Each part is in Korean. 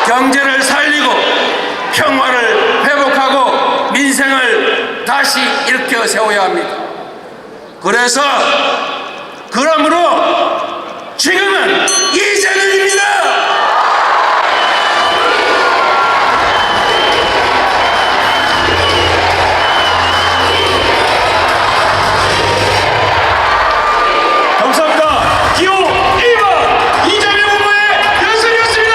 경제를 살리고 평화를 회복하고 민생을 다시 일으켜 세워야 합니다. 그러므로 지금은 이재명입니다. 감사합니다. 기호 1번 이재명 후보의 연설이었습니다.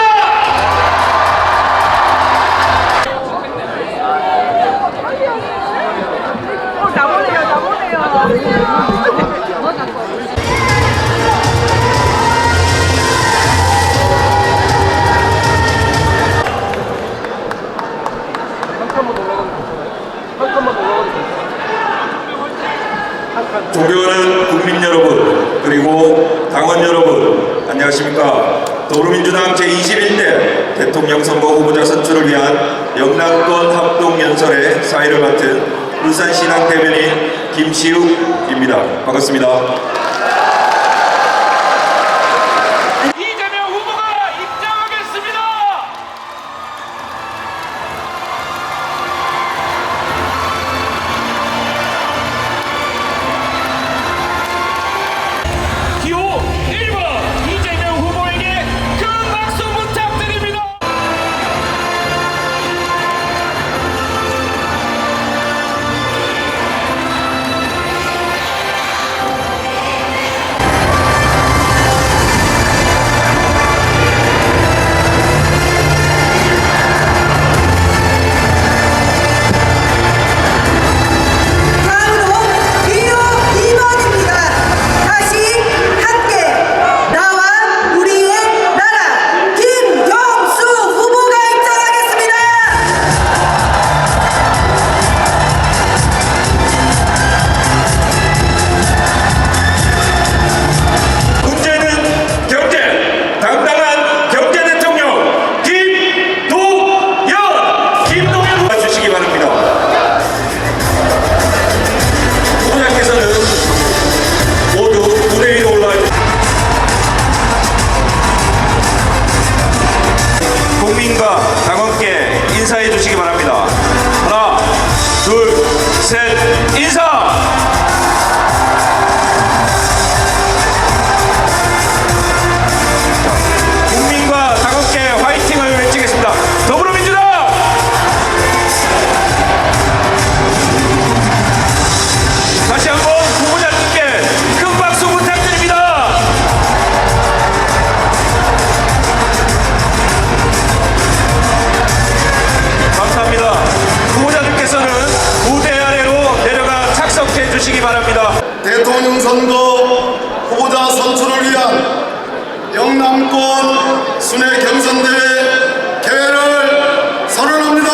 나보네요. 존경하는 국민 여러분, 그리고 당원 여러분, 안녕하십니까. 더불어민주당 제21대 대통령 선거 후보자 선출을 위한 영남권 합동연설의 사회를 맡은 울산신앙 대변인 김시욱입니다. 반갑습니다. 이재명 후보가 입장하겠습니다. 기호 1번 이재명 후보에게 큰 박수 부탁드립니다. 다음으로 기호 2번입니다. 다시 함께 나와 우리의 나라 김경수 후보가 입장하겠습니다. 문제는 경제, 당당한 경제 대통령 김동연 후보 주시기 바랍니다. 후보자께서는 모두 무대 위로 올라와 주십시오. 국민과 당원께 인사해 주시기 바랍니다. 하나, 둘, 셋, 인사! 국민과 당원께 화이팅을 외치겠습니다. 더불어민주당! 다시 한번 후보자님께 큰 박수 부탁드립니다. 감사합니다. 후보자님께서는 무대 아래로 내려가 착석해 주시기 바랍니다. 대통령 선거 후보자 선출을 위한 영남권 순회 경선대회 개회를 선언합니다.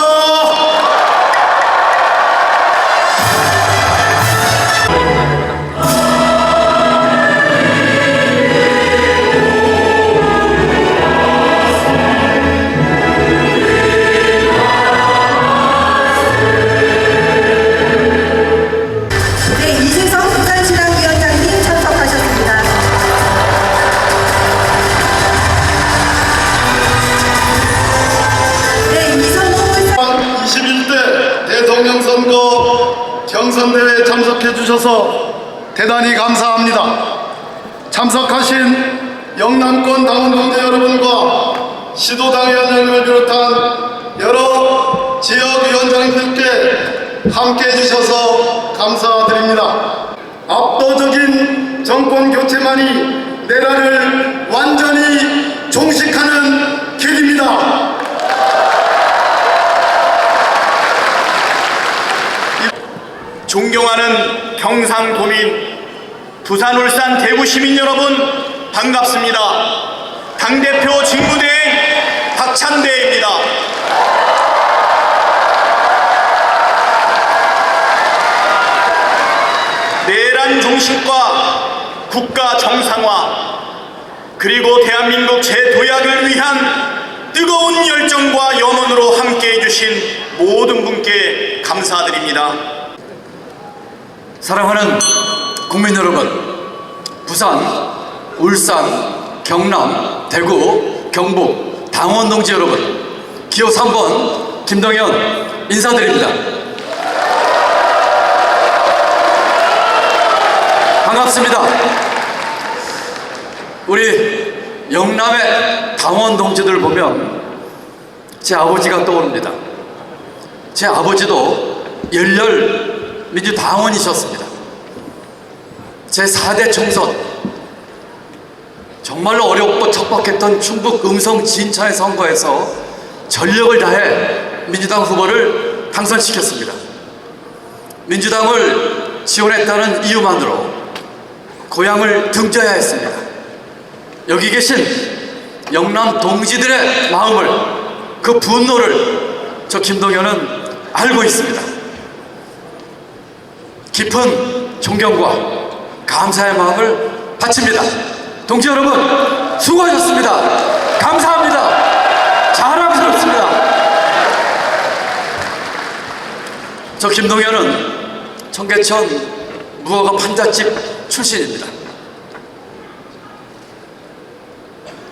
네, 이재성 부산신앙위원장님 참석하셨습니다. 네, 이선호 21대 대통령 선거 경선대회에 참석해 주셔서 대단히 감사합니다. 참석하신 영남권 당원동대 여러분과 시도당위원장님을 비롯한 여러 지역위원장님들께 함께해 주셔서 감사드립니다. 압도적인 정권 교체만이 내란을 완전히 종식하는 길입니다. 존경하는 경상도민, 부산, 울산, 대구 시민 여러분 반갑습니다. 당대표 직무대행 박찬대입니다. 내란 종식과 국가 정상화, 그리고 대한민국 재도약을 위한 뜨거운 열정과 염원으로 함께해 주신 모든 분께 감사드립니다. 사랑하는 국민 여러분, 부산, 울산, 경남, 대구, 경북 당원 동지 여러분, 기호 3번 김동연 인사드립니다. 반갑습니다. 우리 영남의 당원 동지들 보면 제 아버지가 떠오릅니다. 제 아버지도 열렬 민주당원이셨습니다. 제 4대 총선, 정말로 어렵고 척박했던 충북 음성 진천의 선거에서 전력을 다해 민주당 후보를 당선시켰습니다. 민주당을 지원했다는 이유만으로 고향을 등져야 했습니다. 여기 계신 영남 동지들의 마음을, 그 분노를 저 김동연은 알고 있습니다. 깊은 존경과 감사의 마음을 바칩니다. 동지 여러분, 수고하셨습니다. 감사합니다. 자랑스럽습니다. 저 김동연은 청계천 무허가 판잣집 출신입니다.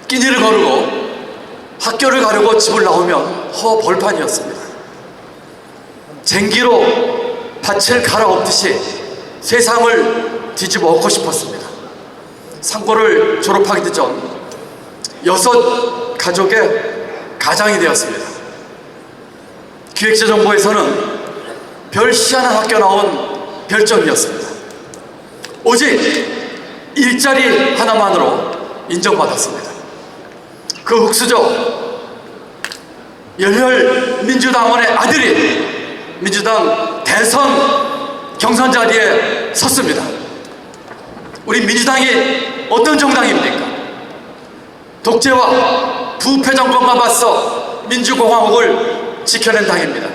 끼니를 거르고 학교를 가려고 집을 나오면 허벌판이었습니다. 쟁기로 밭을 갈아엎듯이 세상을 뒤집어 엎고 싶었습니다. 상고를 졸업하기도 전 6 가족의 가장이 되었습니다. 기획재정부에서는 별 희한한 학교 나온 별점이었습니다. 오직 일자리 하나만으로 인정받았습니다. 그 흑수저 열혈 민주당원의 아들이 민주당 대선 경선 자리에 섰습니다. 우리 민주당이 어떤 정당입니까? 독재와 부패 정권과 맞서 민주공화국을 지켜낸 당입니다.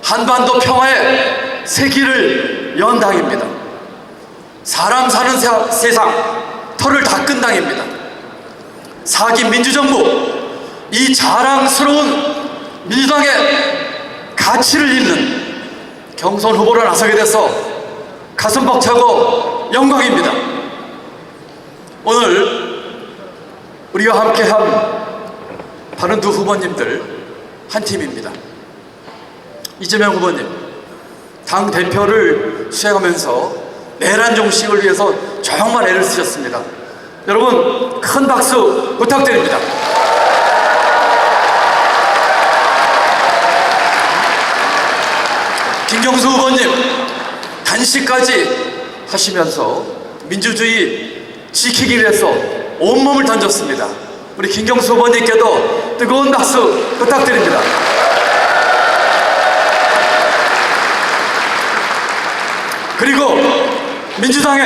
한반도 평화의 새길을 연 당입니다. 사람 사는 세상 털을 닦은 당입니다. 4기 민주정부, 이 자랑스러운 민주당의 가치를 잇는 경선 후보로 나서게 돼서 가슴 벅차고 영광입니다. 오늘 우리와 함께한 다른 두 후보님들 한 팀입니다. 이재명 후보님, 당 대표를 수행하면서 내란 종식을 위해서 정말 애를 쓰셨습니다. 여러분 큰 박수 부탁드립니다. 김경수 후보님, 단식까지 하시면서 민주주의 지키기 위해서 온몸을 던졌습니다. 우리 김경수 후보님께도 뜨거운 박수 부탁드립니다. 그리고 민주당에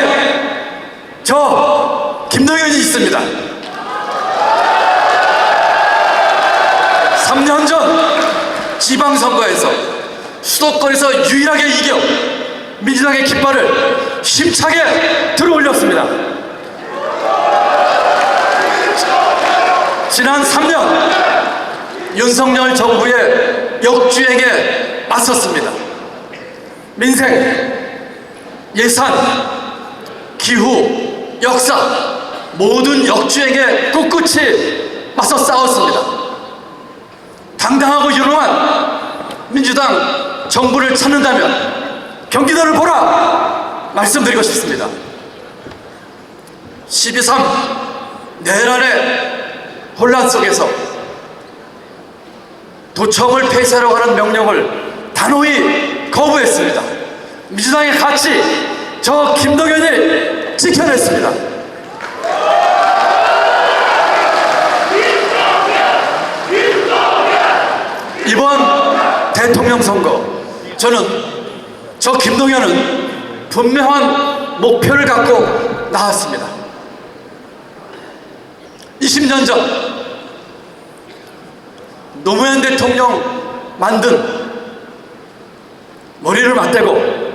저 김동연이 있습니다. 3년 전 지방선거에서 수도권에서 유일하게 이겨 민주당의 깃발을 힘차게 들어올렸습니다. 지난 3년 윤석열 정부의 역주행에 맞섰습니다. 민생, 예산, 기후, 역사 모든 역주행에 꿋꿋이 맞서 싸웠습니다. 당당하고 유능한 민주당 정부를 찾는다면 경기도를 보라 말씀드리고 싶습니다. 12.3 내란의 혼란 속에서 도청을 폐쇄하려고 하는 명령을 단호히 거부했습니다. 민주당의 가치, 저 김동연이 지켜냈습니다. 이번 대통령 선거, 저는 저 김동연은 분명한 목표를 갖고 나왔습니다. 20년 전 노무현 대통령 만든 머리를 맞대고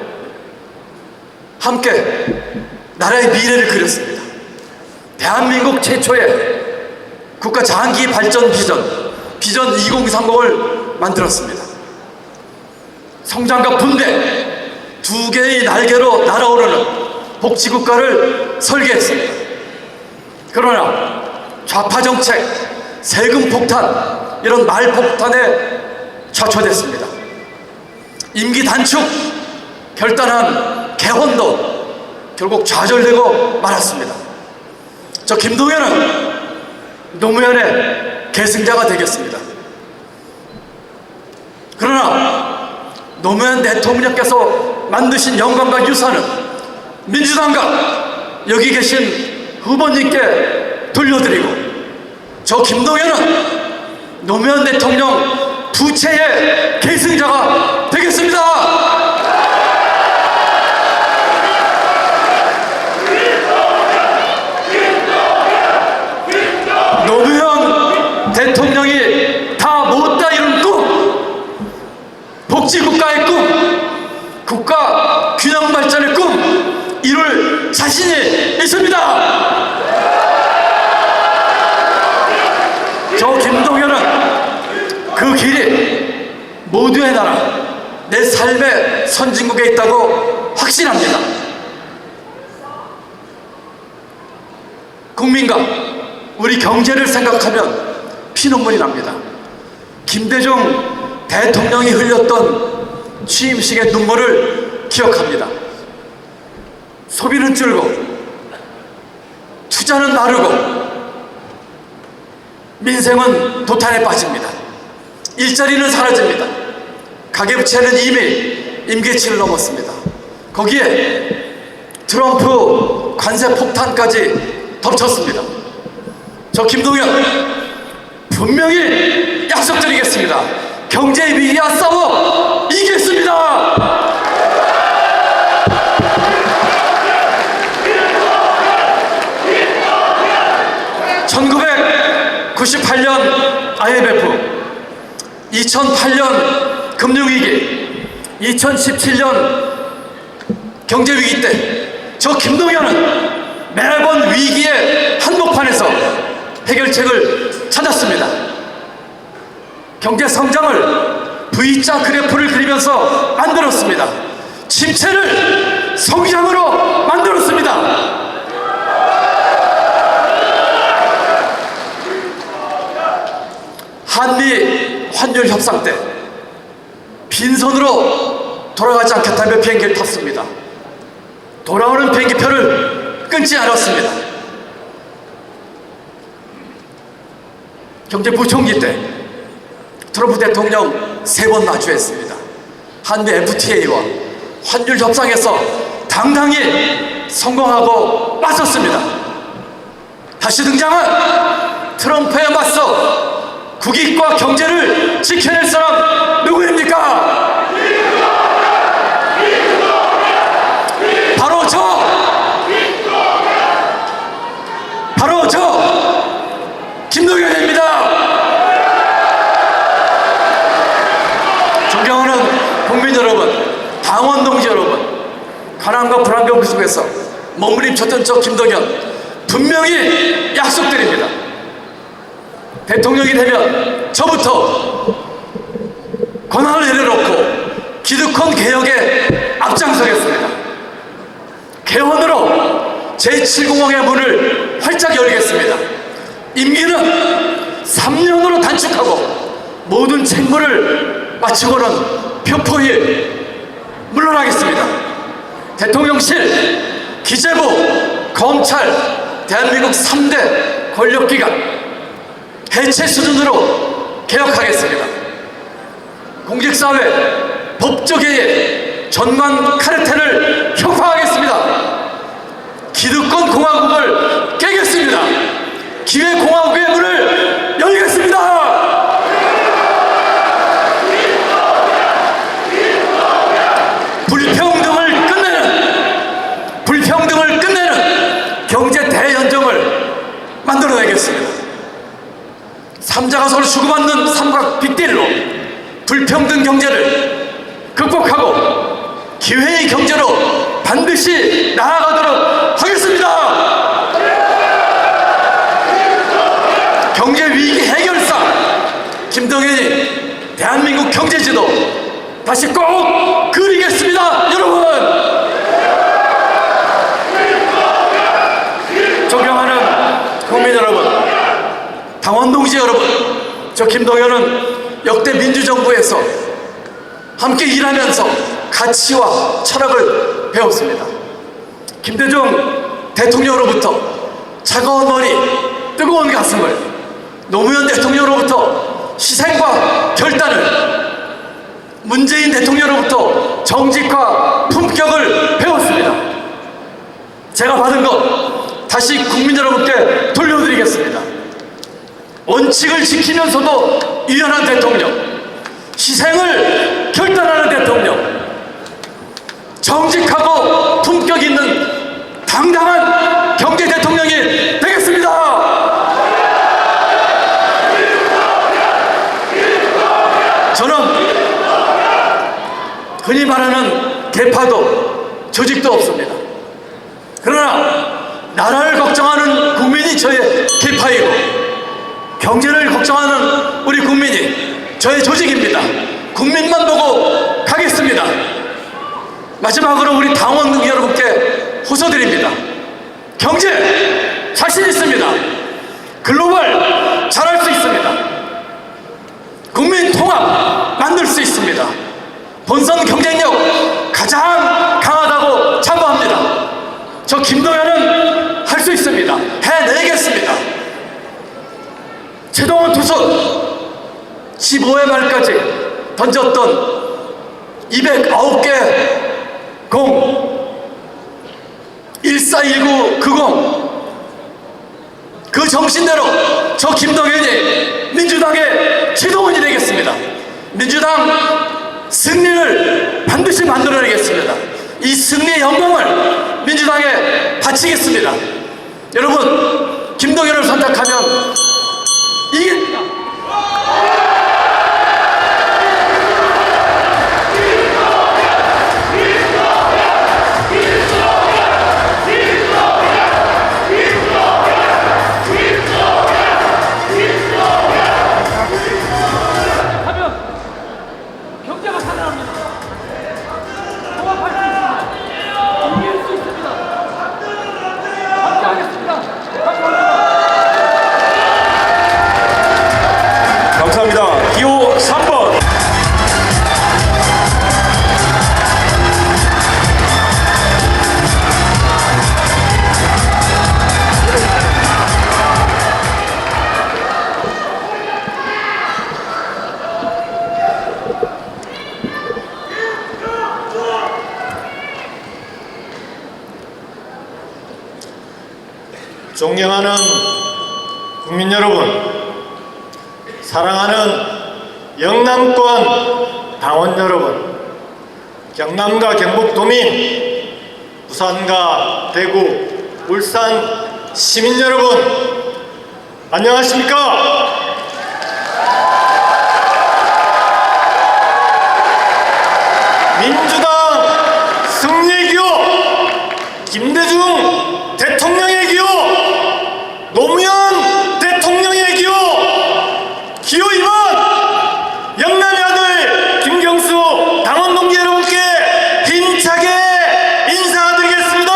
함께 나라의 미래를 그렸습니다. 대한민국 최초의 국가 장기 발전 비전 2030을 만들었습니다. 성장과 분배, 두 개의 날개로 날아오르는 복지국가를 설계했습니다. 그러나 좌파 정책, 세금 폭탄, 이런 말폭탄에 좌초됐습니다. 임기 단축, 결단한 개헌도 결국 좌절되고 말았습니다. 저 김동연은 노무현의 계승자가 되겠습니다. 그러나 노무현 대통령께서 만드신 영광과 유산은 민주당과 여기 계신 후보님께 돌려드리고, 저 김동연은 노무현 대통령 부채의 계승자가 되겠습니다. 노무현 대통령이 다 못다 이룬 꿈, 복지국가의 꿈, 국가 균형 발전의 꿈 이룰 자신이 있습니다. 저 김동연은 그 길이 모두의 나라, 내 삶의 선진국에 있다고 확신합니다. 국민과 우리 경제를 생각하면 피눈물이 납니다. 김대중 대통령이 흘렸던 취임식의 눈물을 기억합니다. 소비는 줄고 투자는 마르고 민생은 도탄에 빠집니다. 일자리는 사라집니다. 가계부채는 이미 임계치를 넘었습니다. 거기에 트럼프 관세 폭탄까지 덮쳤습니다. 저 김동연 분명히 약속드리겠습니다. 경제 위기와 싸워 이기겠습니다. 1998년 IMF, 2008년 금융위기, 2017년 경제위기 때 저 김동연은 매번 위기의 한복판에서 해결책을 찾았습니다. 경제 성장을 V자 그래프를 그리면서 만들었습니다. 침체를 성장으로 만들었습니다. 한미 환율 협상 때 빈손으로 돌아가지 않겠다며 비행기를 탔습니다. 돌아오는 비행기표를 끊지 않았습니다. 경제부총리 때 트럼프 대통령 3번 마주했습니다. 한미 FTA와 환율 협상에서 당당히 성공하고 맞섰습니다. 다시 등장한 트럼프에 맞서 국익과 경제를 지켜낼 사람 누구입니까? 바로 저 김동연입니다. 존경하는 국민 여러분, 당원 동지 여러분, 가난과 불안경 그 속에서 몸부림쳤던 저 김동연 분명히 약속드립니다. 대통령이 되면 저부터 권한을 내려놓고 기득권 개혁에 앞장서겠습니다. 개헌으로 제7공항의 문을 활짝 열겠습니다. 임기는 3년으로 단축하고 모든 책무를 마치고는 표포히 물러나겠습니다. 대통령실, 기재부, 검찰, 대한민국 3대 권력기관 해체 수준으로 개혁하겠습니다. 공직사회, 법조계의 전관 카르텔을 혁파하겠습니다. 기득권 공화국을 깨겠습니다. 기회공화국의 문을 열겠습니다. 불평등을 끝내는 경제 대연정을 만들어내겠습니다. 삼자가 서로 주고받는 삼각 빅딜로 불평등 경제를 극복하고 기회의 경제로 반드시 나아가도록 하겠습니다. 경제 위기 해결사 김동연이 대한민국 경제지도 다시 꼭 그리겠습니다. 여러분, 존경하는 국민 여러분, 당원 동지 여러분, 저 저 김동연은 역대 민주정부에서 함께 일하면서 가치와 철학을 배웠습니다. 김대중 대통령으로부터 차가운 머리, 뜨거운 가슴을, 노무현 대통령으로부터 희생과 결단을, 문재인 대통령으로부터 정직과 품격을 배웠습니다. 제가 받은 것 다시 국민 여러분께 돌려드리겠습니다. 원칙을 지키면서도 유연한 대통령, 희생을 결단하는 대통령, 정직하고 품격 있는 당당한 경제 대통령이 되겠습니다. 저는 흔히 말하는 계파도 조직도 없습니다. 그러나 나라를 걱정하는 국민이 저의 계파이고 경제를 걱정하는 우리 국민이 저의 조직입니다. 국민만 보고 가겠습니다. 마지막으로 우리 당원 여러분께 호소드립니다. 경제 자신 있습니다. 글로벌 잘할 수 있습니다. 국민 통합 만들 수 있습니다. 본선 경쟁력 가장 강하다고 자부합니다. 저 김동연은 할 수 있습니다. 해내겠습니다. 최동원 투수 15회 말까지 던졌던 209개 공 141990 그 정신대로 저 김동연이 민주당의 최동원이 되겠습니다. 민주당 승리를 반드시 만들어내겠습니다. 이 승리의 영광을 민주당에 바치겠습니다. 여러분, 김동연을 선택하면 이깁니다. 경제가 살아납니다. 통합할 수 있습니다. 이길 수 있습니다. 함께 하겠습니다. 감사합니다. 기호 3번. 존경하는 국민 여러분, 사랑하는 영남권 당원 여러분, 경남과 경북도민, 부산과 대구, 울산 시민 여러분, 안녕하십니까? 민주당 승리의 기호, 김대중 대통령의 기호, 노무현 대통령의 기호, 기호 2번 영남의 아들 김경수 당원 동지 여러분께 힘차게 인사드리겠습니다.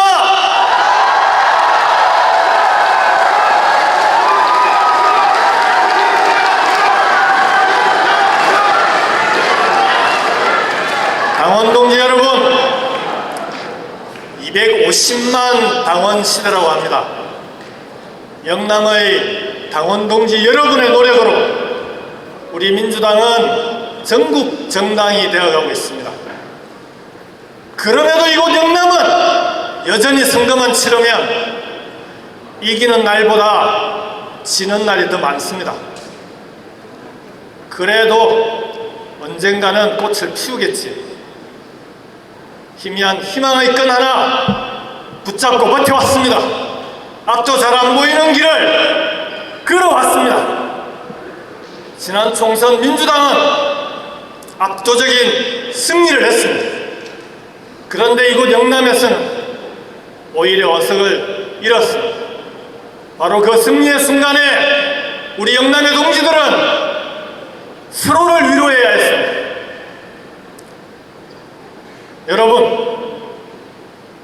당원 동지 여러분, 250만 당원 시대라고 합니다. 영남의 당원 동지 여러분의 노력으로 우리 민주당은 전국 정당이 되어가고 있습니다. 그럼에도 이곳 영남은 여전히 선거만 치르면 이기는 날보다 지는 날이 더 많습니다. 그래도 언젠가는 꽃을 피우겠지. 희미한 희망의 끈 하나 붙잡고 버텨왔습니다. 앞도 잘 안 보이는 길을 걸어왔습니다. 지난 총선 민주당은 압도적인 승리를 했습니다. 그런데 이곳 영남에서는 오히려 어석을 잃었습니다. 바로 그 승리의 순간에 우리 영남의 동지들은 서로를 위로해야 했습니다. 여러분,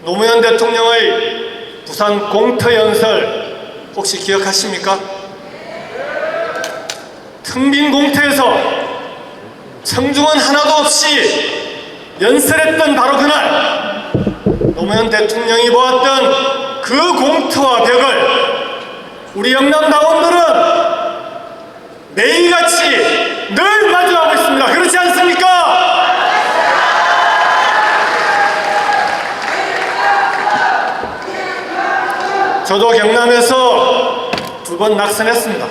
노무현 대통령의 부산 공터연설 혹시 기억하십니까? 텅 빈 공터에서 청중은 하나도 없이 연설했던 바로 그날 노무현 대통령이 보았던 그 공터와 벽을 우리 영남 당원들은 매일같이 늘 마주하고 있습니다. 그렇지 않습니까? 저도 경남에서 2번 낙선했습니다.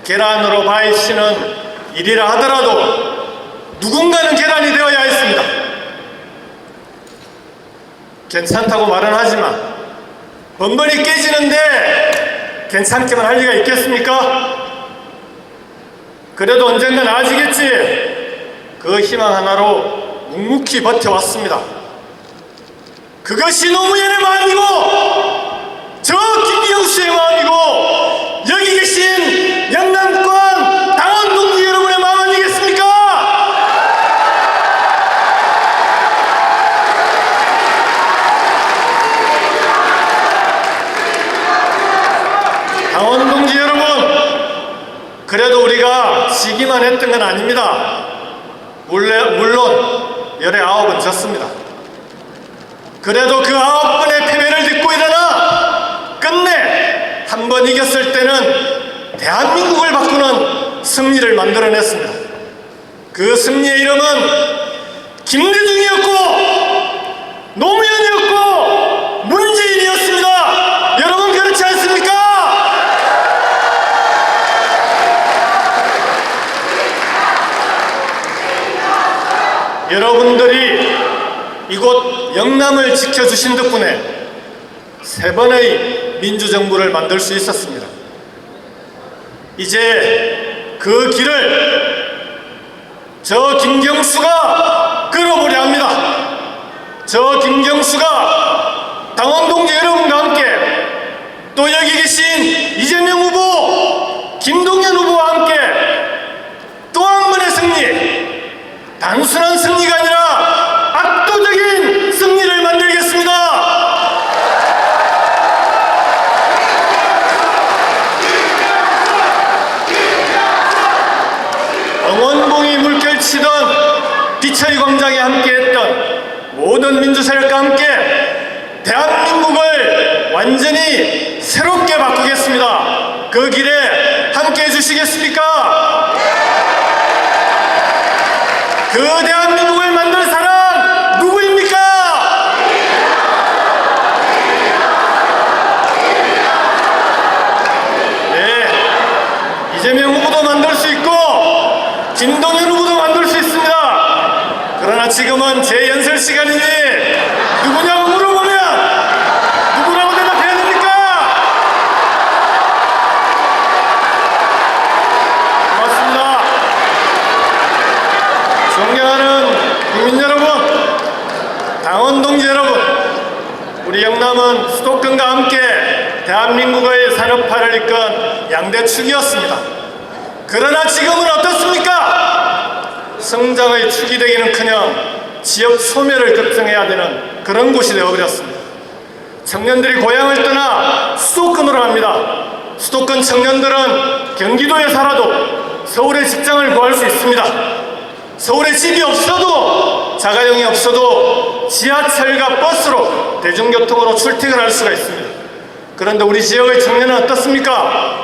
계란으로 바위 씨는 일이라 하더라도 누군가는 계란이 되어야 했습니다. 괜찮다고 말은 하지만 번번이 깨지는데 괜찮게만 할 리가 있겠습니까? 그래도 언젠가 나아지겠지. 그 희망 하나로 묵묵히 버텨왔습니다. 그것이 노무현의 마음이고 저 김경수의 마음이고 여기 계신 영남권 당원 동지 여러분의 마음 아니겠습니까? 당원 동지 여러분, 그래도 우리가 지기만 했던 건 아닙니다. 물론 열의 9은 졌습니다. 그래도 그 9번의 패배를 딛고 일어나 끝내 한 번 이겼을 때는 대한민국을 바꾸는 승리를 만들어냈습니다. 그 승리의 이름은 김대중이었고 노무현이었고 문재인이었습니다. 여러분 그렇지 않습니까? 여러분들이 이곳 영남을 지켜주신 덕분에 3번의 민주정부를 만들 수 있었습니다. 이제 그 길을 저 김경수가 끌어보려 합니다. 저 김경수가 당원 동지 여러분과 함께 또 여기 계신 이재명 후보, 김동연 후보와 함께 또 한 번의 승리, 단순한 승리가 아니라 압도적인 승리를 만들겠습니다. 응원봉이 물결치던 비처리 광장에 함께했던 모든 민주세력과 함께 대한민국을 완전히 새롭게 바꾸겠습니다. 그 길에 함께해 주시겠습니까? 그 대한민국을 만들 사람 누구입니까? 네, 이재명 후보도 만들 수 있고 김동연 후보도 만들 수 있습니다. 그러나 지금은 제 연설 시간이니 누구냐고 물어보면 누구라고 대답해야 됩니까? 고맙습니다. 존경하는 국민 여러분, 당원 동지 여러분, 우리 영남은 수도권과 함께 대한민국의 산업화를 이끈 양대축이었습니다. 그러나 지금은 어떻습니까? 성장의 축이 되기는커녕 지역 소멸을 걱정해야 되는 그런 곳이 되어버렸습니다. 청년들이 고향을 떠나 수도권으로 갑니다. 수도권 청년들은 경기도에 살아도 서울에 직장을 구할 수 있습니다. 서울에 집이 없어도, 자가용이 없어도 지하철과 버스로, 대중교통으로 출퇴근할 수가 있습니다. 그런데 우리 지역의 청년은 어떻습니까?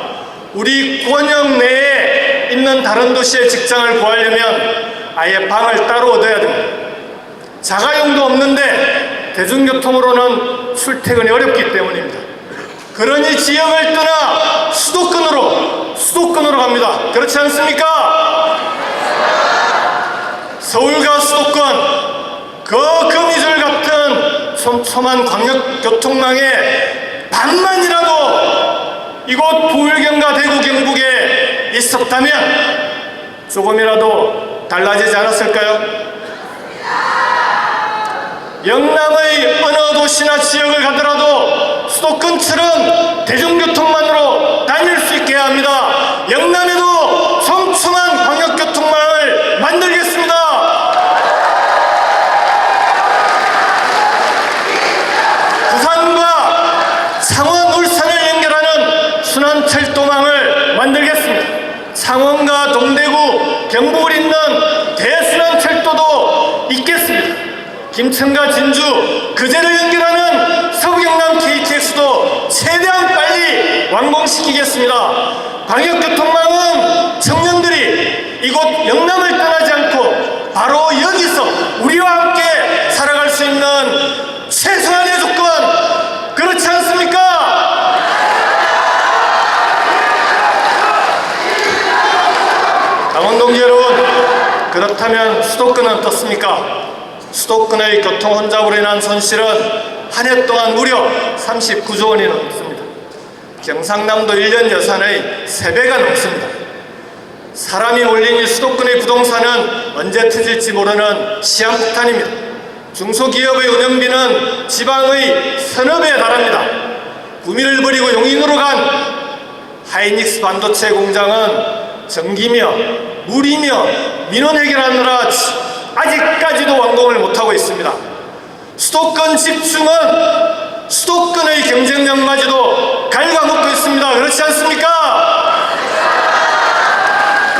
우리 구원역 내에 있는 다른 도시에 직장을 구하려면 아예 방을 따로 얻어야 됩니다. 자가용도 없는데 대중교통으로는 출퇴근이 어렵기 때문입니다. 그러니 지역을 떠나 수도권으로 갑니다. 그렇지 않습니까? 서울과 수도권, 그 거미줄 같은 촘촘한 광역교통망에 반만이라도 이곳 부울경과 대구 경북에 있었다면 조금이라도 달라지지 않았을까요? 영남의 어느 도시나 지역을 가더라도 수도권처럼 대중교통만으로 다닐 수 있게 해야 합니다. 영남에도 촘촘한 광역교통망을 만들겠습니다. 부산과 창원, 울산을 연결하는 순환철도망을 만들겠습니다. 서울과 동대구, 경북을 잇는 대순환 철도도 있겠습니다. 김천과 진주, 그제를 연결하는 서부경남 KTX도 최대한 빨리 완공시키겠습니다. 광역교통망은 청년들이 이곳 영남을 떠나지 않고 바로 여기서 우리와 함께 살아갈 수 있는 최소한의 조건, 그렇지 않습니까? 강원동지 여러분, 그렇다면 수도권은 어떻습니까? 수도권의 교통 혼잡으로 인한 손실은 한 해 동안 무려 39조 원이 넘습니다. 경상남도 1년 예산의 3배가 넘습니다. 사람이 몰린 이 수도권의 부동산은 언제 터질지 모르는 시한폭탄입니다. 중소기업의 운영비는 지방의 서너 배에 달합니다. 구미를 버리고 용인으로 간 하이닉스 반도체 공장은 전기며 물이며 민원 해결하느라 아직까지도 완공을 못하고 있습니다. 수도권 집중은 수도권의 경쟁력마저도 갉아먹고 있습니다. 그렇지 않습니까?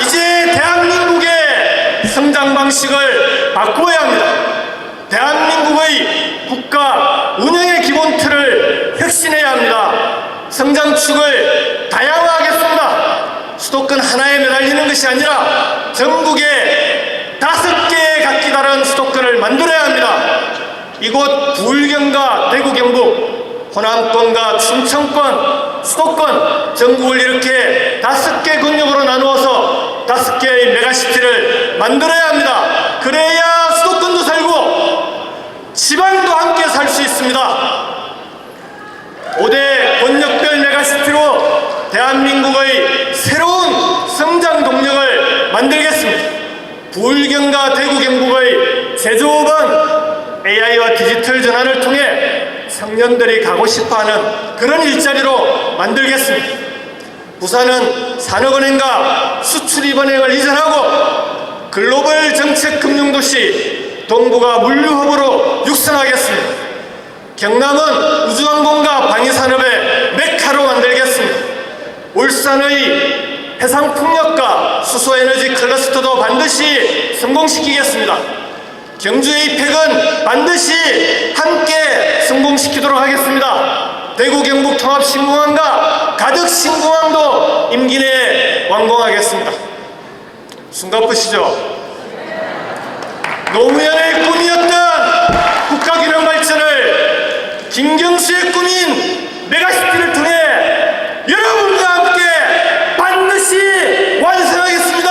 이제 대한민국의 성장 방식을 바꿔야 합니다. 대한민국의 국가 운영의 기본 틀을 혁신해야 합니다. 성장축을 다양화하겠습니다. 수도권 하나에 매달리는 것이 아니라 전국에 5개의 각기 다른 수도권을 만들어야 합니다. 이곳 부울경과 대구 경북, 호남권과 충청권, 수도권, 전국을 이렇게 5개 권역으로 나누어서 5개의 메가시티를 만들어야 합니다. 그래야 수도권도 살고 지방도 함께 살 수 있습니다. 5대 권역별 메가시티로 대한민국의 새로운 성장 동력을 만들겠습니다. 부울경과 대구 경북의 제조업은 AI와 디지털 전환을 통해 청년들이 가고 싶어하는 그런 일자리로 만들겠습니다. 부산은 산업은행과 수출입은행을 이전하고 글로벌 정책 금융도시 동부가 물류허브로 육성하겠습니다. 경남은 우주항공과 방위산업의 메카로 만들겠습니다. 울산의 해상풍력과 수소에너지 클러스터도 반드시 성공시키겠습니다. 경주의 팩은 반드시 함께 성공시키도록 하겠습니다. 대구 경북 통합신공항과 가덕신공항도 임기 내에 완공하겠습니다. 숨가쁘시죠? 노무현의 꿈이었던 국가균형 발전을 김경수의 꿈인 메가시티를 통해 여러분과 함께 반드시 완성하겠습니다.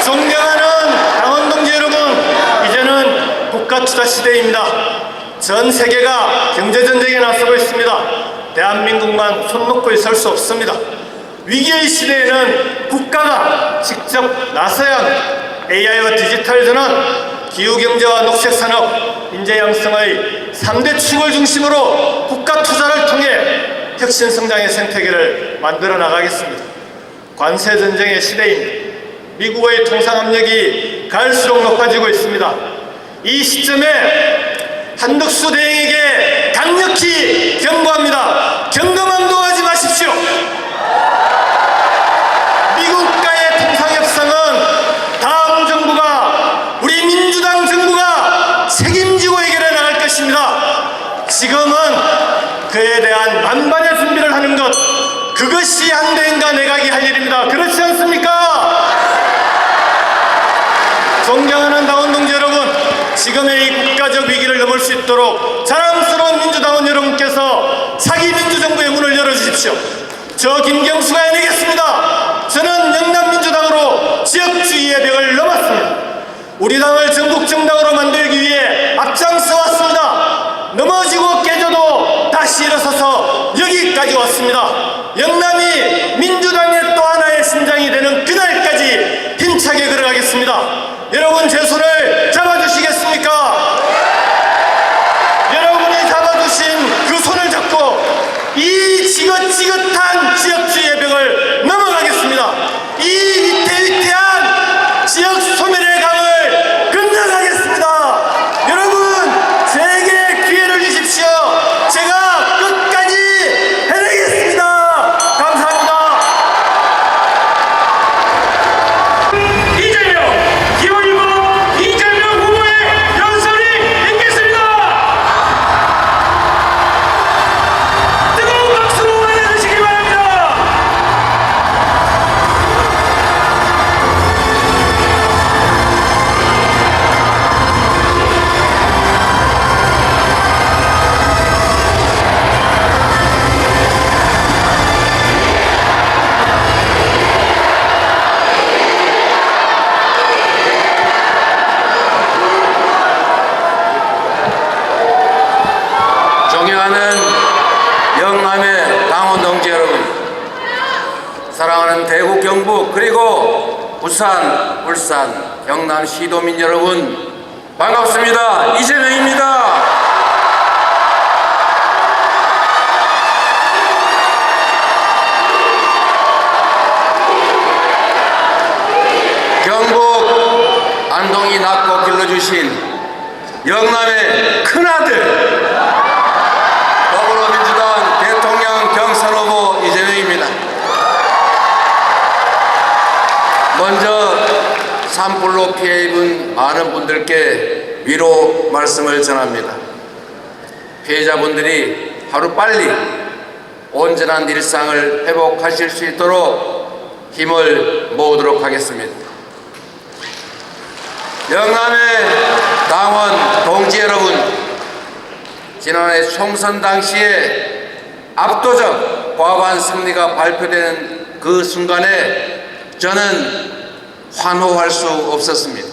존경하는 강원동지 여러분, 이제는 국가투자 시대입니다. 전 세계가 경제전쟁에 나서고 있습니다. 대한민국만 손 놓고 있을 수 없습니다. 위기의 시대에는 국가가 직접 나서야 합니다. AI와 디지털 전환, 기후경제와 녹색산업, 인재양성의 3대 축을 중심으로 국가 투자를 통해 혁신성장의 생태계를 만들어 나가겠습니다. 관세전쟁의 시대입니다. 미국의 통상압력이 갈수록 높아지고 있습니다. 이 시점에 한덕수 대행에게 강력히 경고합니다. 경거만도 하지 마십시오. 미국과의 통상협상은 다음 정부가, 우리 민주당 정부가 책임지고 해결해 나갈 것입니다. 지금은 그에 대한 만반의 준비를 하는 것, 그것이 한대행과 내각이 할 일입니다. 그렇지 않습니까? 존경하는 당원동지 여러분, 지금의 이 국가적 위기를 넘을 수 있도록 자랑스러운 민주당원 여러분께서 차기 민주정부의 문을 열어주십시오. 저 김경수가 해내겠습니다. 저는 영남민주당으로 지역주의의 벽을 넘었습니다. 우리 당을 전국 정당으로 만들기 위해 앞장서 왔습니다. 넘어지고 깨져도 다시 일어서서 여기까지 왔습니다. 영남이 민주당의 또 하나의 심장이 되는 그날까지 힘차게 걸어가겠습니다. 여러분, 제 손을 잡아주시겠습니까? 여러분이 잡아주신 그 손을 잡고 이 지긋지긋한 지역주의의 벽을 넘어가겠습니다. 이 위태위태한 지역 소멸의 강을 건너가겠습니다. 여러분, 제게 기회를 주십시오. 제가 끝까지 해내겠습니다. 동지 여러분, 사랑하는 대구, 경북, 그리고 부산, 울산, 경남 시도민 여러분, 반갑습니다. 이재명입니다. 경북 안동이 낳고 길러주신 영남의 큰아들, 더불어민주당 대통령 경선 후보 이재명입니다. 먼저 산불로 피해 입은 많은 분들께 위로 말씀을 전합니다. 피해자분들이 하루빨리 온전한 일상을 회복하실 수 있도록 힘을 모으도록 하겠습니다. 영남의 당원 동지 여러분, 지난해 총선 당시에 압도적 과반 승리가 발표되는 그 순간에 저는 환호할 수 없었습니다.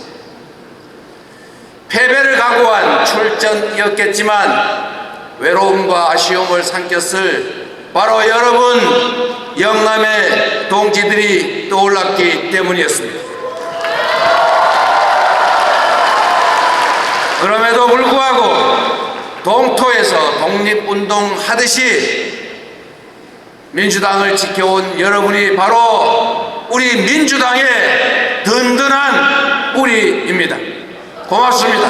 패배를 각오한 출전이었겠지만 외로움과 아쉬움을 삼켰을 바로 여러분 영남의 동지들이 떠올랐기 때문이었습니다. 그럼에도 불구하고 동토에서 독립운동 하듯이 민주당을 지켜온 여러분이 바로 우리 민주당의 든든한 뿌리입니다. 고맙습니다.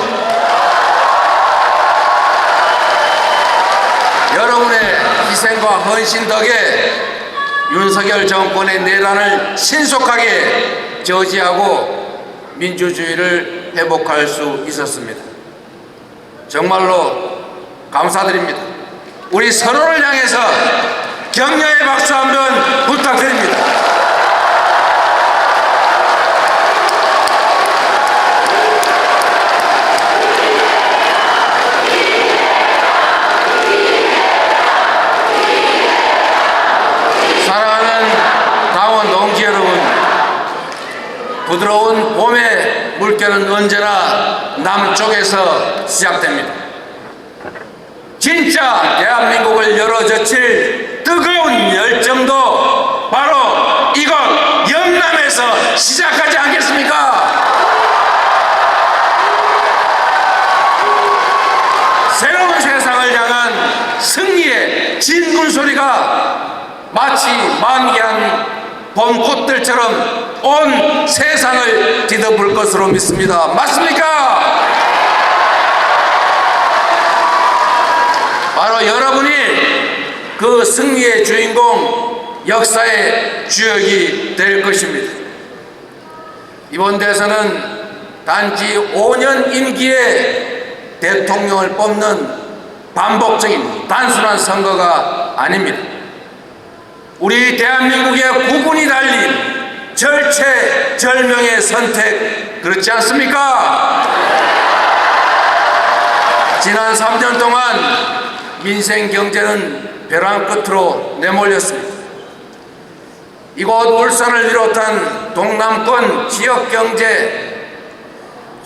여러분의 희생과 헌신 덕에 윤석열 정권의 내란을 신속하게 저지하고 민주주의를 회복할 수 있었습니다. 정말로 감사드립니다. 우리 서로를 향해서 격려의 박수 한번 부탁드립니다. 사랑하는 당원 동지 여러분, 부드러운 봄의 물결은 언제나 남쪽에서 시작됩니다. 진짜 대한민국을 열어젖힐 뜨거운 열정도 바로 이곳 영남에서 시작하지 않겠습니까? 새로운 세상을 향한 승리의 진군 소리가 마치 만개한 봄꽃들처럼 온 세상을 뒤덮을 것으로 믿습니다. 맞습니까? 바로 여러분이 그 승리의 주인공, 역사의 주역이 될 것입니다. 이번 대선은 단지 5년 임기에 대통령을 뽑는 반복적인 단순한 선거가 아닙니다. 우리 대한민국의 구분이 달린 절체절명의 선택, 그렇지 않습니까? 지난 3년 동안 민생 경제는 벼랑 끝으로 내몰렸습니다. 이곳 울산을 비롯한 동남권 지역 경제,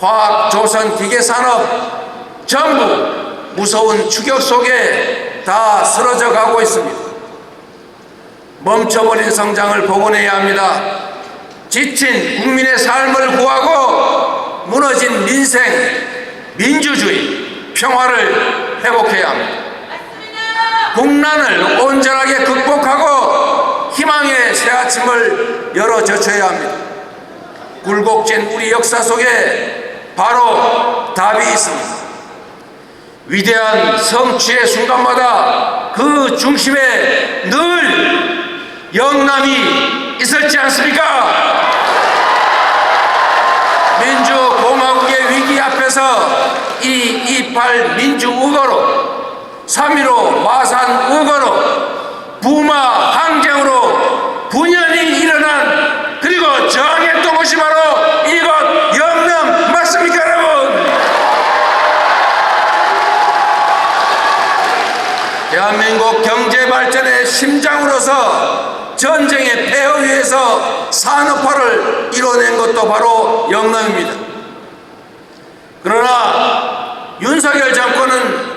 화학, 조선, 기계 산업 전부 무서운 추격 속에 다 쓰러져 가고 있습니다. 멈춰버린 성장을 복원해야 합니다. 지친 국민의 삶을 구하고 무너진 민생, 민주주의, 평화를 회복해야 합니다. 국난을 온전하게 극복하고 희망의 새 아침을 열어젖혀야 합니다. 굴곡진 우리 역사 속에 바로 답이 있습니다. 위대한 성취의 순간마다 그 중심에 늘 영남이 있었지 않습니까? 민주공화국의 위기 앞에서 이 2.8 민주우거로, 3.15 마산우거로, 부마 항쟁으로 분연히 일어난, 그리고 저항했던 곳이 바로 이곳 영남 맞습니까, 여러분? 대한민국 경제 발전의 심장으로서 전쟁의 폐허 위에서 산업화를 이뤄낸 것도 바로 영남입니다. 그러나 윤석열 정권은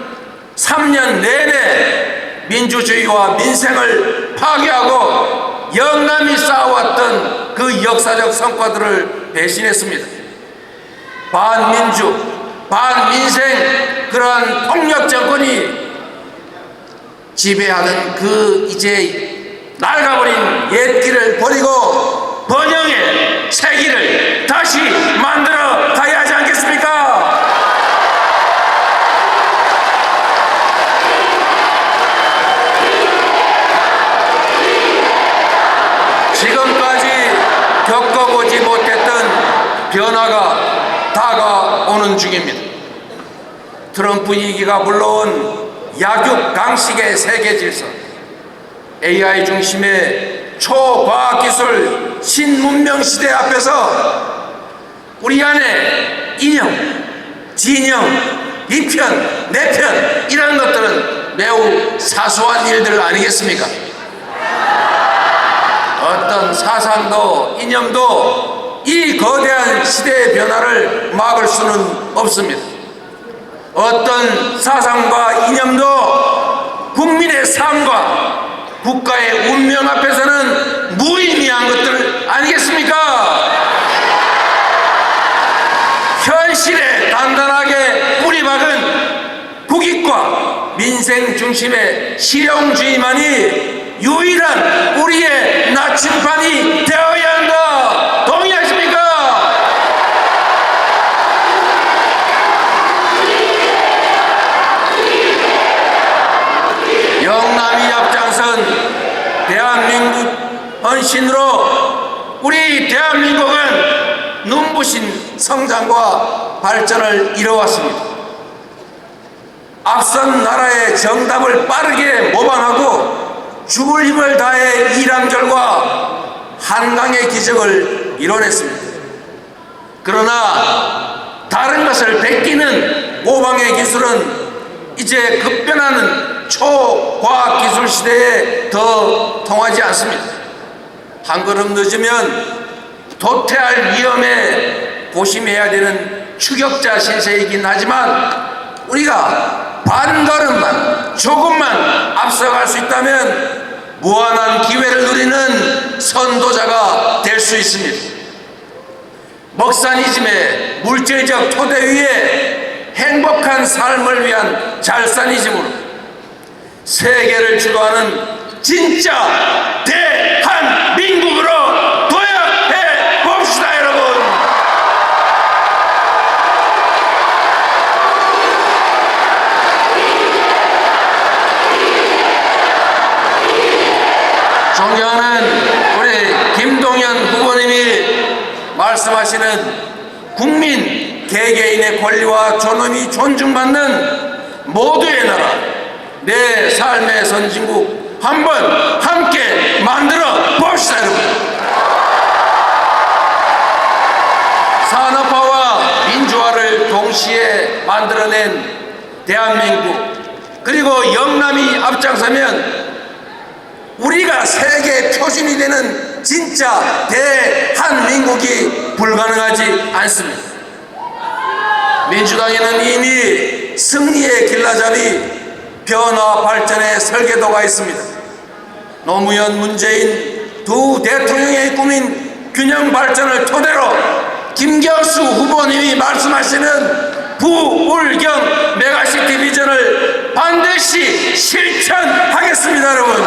3년 내내 민주주의와 민생을 파괴하고 영남이 쌓아왔던 그 역사적 성과들을 배신했습니다. 반민주, 반민생 그러한 폭력 정권이 지배하는 그 이제 낡아버린 옛 길을 버리고 번영의 새 길을 다시 만들어 가야 하지 않겠습니까? 지금까지 겪어보지 못했던 변화가 다가오는 중입니다. 트럼프 2기가 불러온 약육강식의 세계 질서, AI 중심의 초과학기술 신문명 시대 앞에서 우리 안에 이념, 진영, 이편, 내편 이런 것들은 매우 사소한 일들 아니겠습니까? 어떤 사상도 이념도 이 거대한 시대의 변화를 막을 수는 없습니다. 어떤 사상과 이념도 국민의 삶과 국가의 운명 앞에서는 무의미한 것들 아니겠습니까? 현실에 단단하게 뿌리박은 국익과 민생 중심의 실용주의만이 유일한 우리의 나침반이 되어야 한다. 동의하십니까? 영남이 앞장선 대한민국 헌신으로 우리 대한민국은 눈부신 성장과 발전을 이뤄왔습니다. 앞선 나라의 정답을 빠르게 모방하고 죽을 힘을 다해 일한 결과 한강의 기적을 이뤄냈습니다. 그러나 다른 것을 베끼는 모방의 기술은 이제 급변하는 초과학기술 시대에 더 통하지 않습니다. 한 걸음 늦으면 도태할 위험에 고심해야 되는 추격자 신세이긴 하지만 우리가 반 걸음만 조금만 앞서갈 수 있다면 무한한 기회를 누리는 선도자가 될 수 있습니다. 먹사니즘의 물질적 토대 위에 행복한 삶을 위한 잘사니즘으로 세계를 주도하는 진짜 대한민국으로 도약해 봅시다, 여러분. 존경하는 우리 김동연 후보님이 말씀하시는 국민 개개인의 권리와 존엄이 존중받는 모두의 나라, 내 삶의 선진국 한번 함께 만들어 봅시다, 여러분. 산업화와 민주화를 동시에 만들어낸 대한민국, 그리고 영남이 앞장서면 우리가 세계 표준이 되는 진짜 대한민국이 불가능하지 않습니다. 민주당에는 이미 승리의 길라잡이 변화 발전의 설계도가 있습니다. 노무현, 문재인 두 대통령의 꿈인 균형 발전을 토대로 김경수 후보님이 말씀하시는 부울경 메가시티 비전을 반드시 실천하겠습니다, 여러분.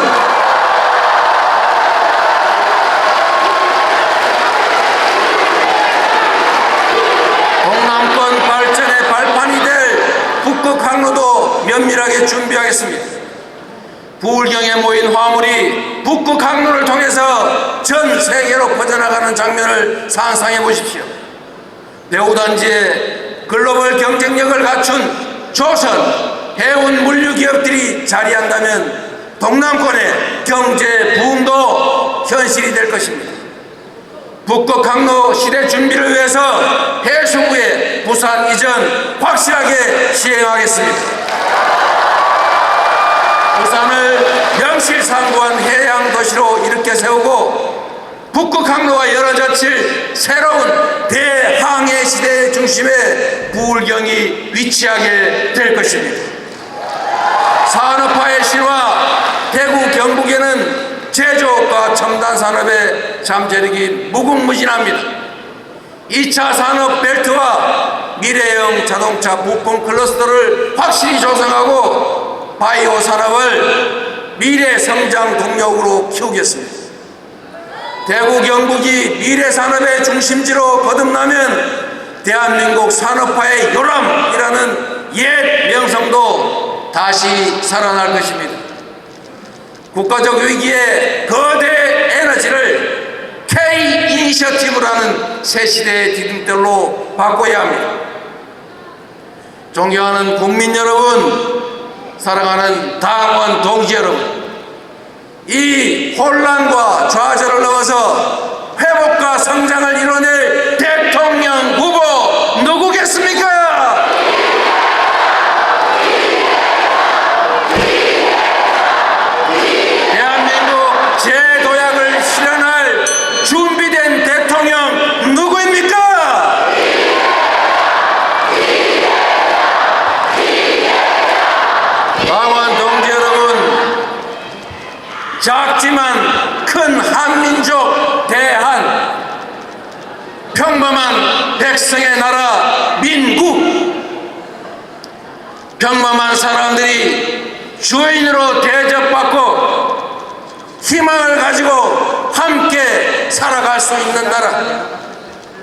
동남권 발전의 발판이 될 북극 항로도 면밀하게 준비하겠습니다. 부울경에 모인 화물이 북극 항로를 통해서 전 세계로 퍼져나가는 장면을 상상해 보십시오. 배후단지에 글로벌 경쟁력을 갖춘 조선, 해운 물류 기업들이 자리한다면 동남권의 경제 부흥도 현실이 될 것입니다. 북극 항로 시대 준비를 위해서 해수부의 부산 이전 확실하게 시행하겠습니다. 부산을 명실상부한 해양 도시로 일으켜 세우고 북극 항로가 열어젖힐 새로운 대항해 시대의 중심에 부울경이 위치하게 될 것입니다. 산업화의 신화, 대구 경북에는 제조업과 첨단 산업의 잠재력이 무궁무진합니다. 2차 산업 벨트와 미래형 자동차 부품 클러스터를 확실히 조성하고 바이오 산업을 미래 성장 동력으로 키우겠습니다. 대구 경북이 미래 산업의 중심지로 거듭나면 대한민국 산업화의 요람이라는 옛 명성도 다시 살아날 것입니다. 국가적 위기에 거대 에너지를 K 이니셔티브라는 새 시대의 디딤돌로 바꿔야 합니다. 존경하는 국민 여러분, 사랑하는 당원 동지 여러분, 이 혼란과 좌절을 넘어서 회복과 성장을 이뤄낼 대통령 후보 누구겠습니까? 대한민국 재도약을 실현할 준비된 대통령 누구입니까? 당원 동지 여러분, 작지만 큰 한민족 대한 평범한 백성의 나라 민국, 평범한 사람들이 주인으로 대접받고 희망을 가지고 함께 살아갈 수 있는 나라,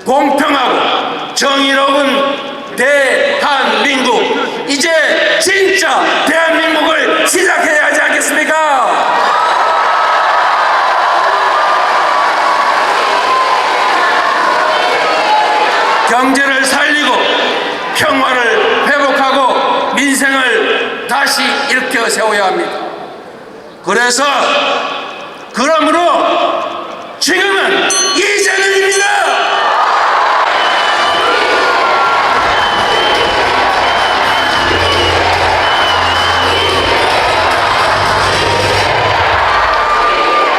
공평하고 정의로운 대한민국, 이제 진짜 대한민국을 시작해야 하지 않겠습니까? 경제를 살리고 평화를 회복하고 민생을 다시 일으켜 세워야 합니다. 그러므로 지금은 이재명입니다.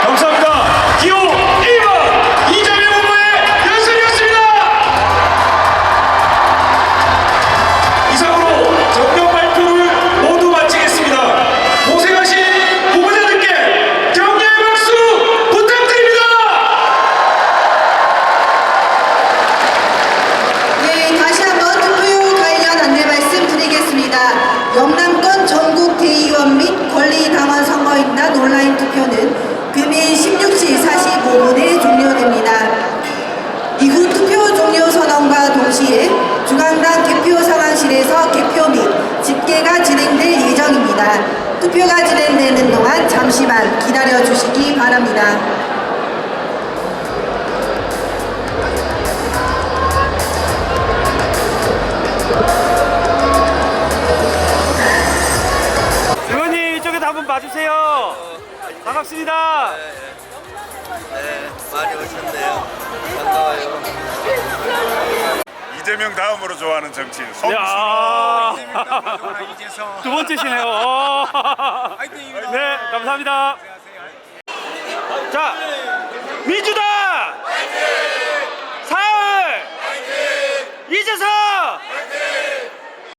감사합니다. 기호 1번 이재명 후보의 연설이었습니다. 이상으로 정경 발표를 모두 마치겠습니다. 고생하신 후보자들께 격려의 박수 부탁드립니다. 네, 다시 한번 투표 관련 안내 말씀드리겠습니다. 영남권 전국 대의원 및 권리당원 선거인단 온라인 투표는 금일 16시 45분에 종료됩니다. 이후 투표 종료 선언과 동시에 중앙당 개표 상황실에서 개표 및 집계가 진행될 예정입니다. 투표가 진행되는 동안 잠시만 기다려 주시기 바랍니다. 의원님 이쪽에도 한번 봐주세요. 반갑습니다. 네, 많이 오셨네요. 반가워요. 이재명 다음으로 좋아하는 정치인 야, 두 번째시네요. 네, 감사합니다. 자, 민주당